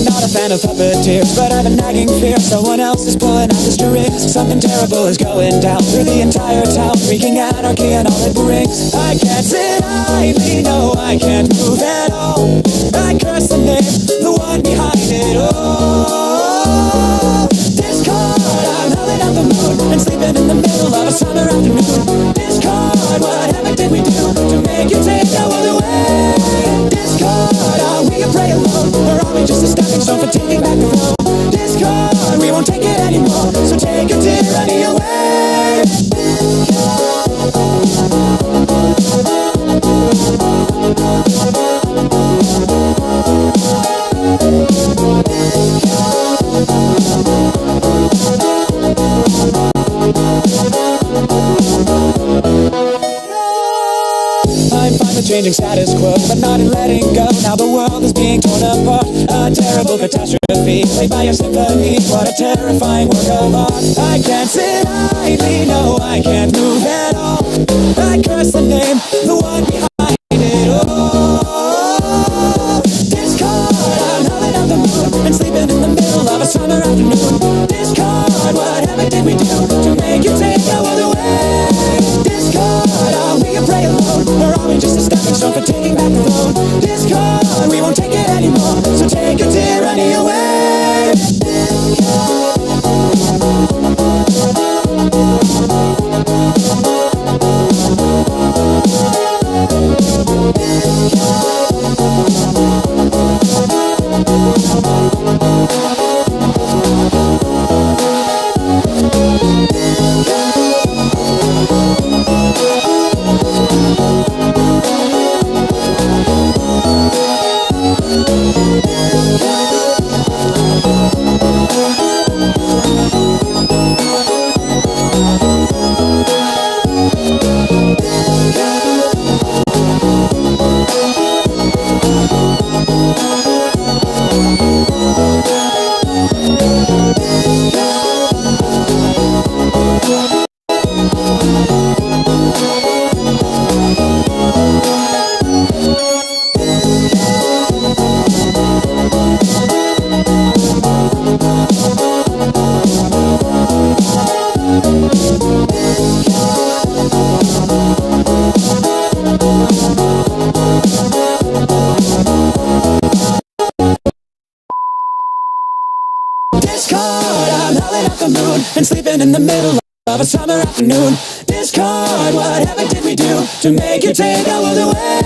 I'm not a fan of puppeteers, but I've a nagging fear someone else is pulling out the strings. Something terrible is going down through the entire town, wreaking anarchy and all it brings. I can't sit idly, no, I can't move at all. I curse the name, the one behind it all. Discord, I'm howling at the moon and sleeping in the middle of a summer afternoon. Discord, what havoc did we do to make you take the world away? Discord, are we a prey alone, or are we just a stepping stone for taking back the throne? Discord, we won't take it anymore, so take a tyranny away. I'm fine with changing status quo, but not in letting go. Now the world is being torn apart, a terrible catastrophe played by a symphony. What a terrifying work of art. I can't sit idly, no, I can't move at all. I curse the name, the one behind it all. Discord, I'm howling at the moon and sleeping in the middle of a summer afternoon. Discord, what havoc did we do to make you take the world away? Discord, are we a prey alone, or are we just a stepping stone for taking back the throne? Discord, we won't take it anymore, so take a tyranny away. Discord, I'm howling at the moon and sleeping in the middle of a summer afternoon. Discord, what havoc did we do to make you take our world away?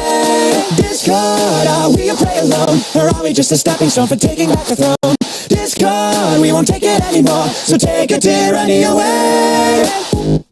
Discord, are we a prey alone, or are we just a stepping stone for taking back the throne? Discord, we won't take it anymore, so take a tyranny away.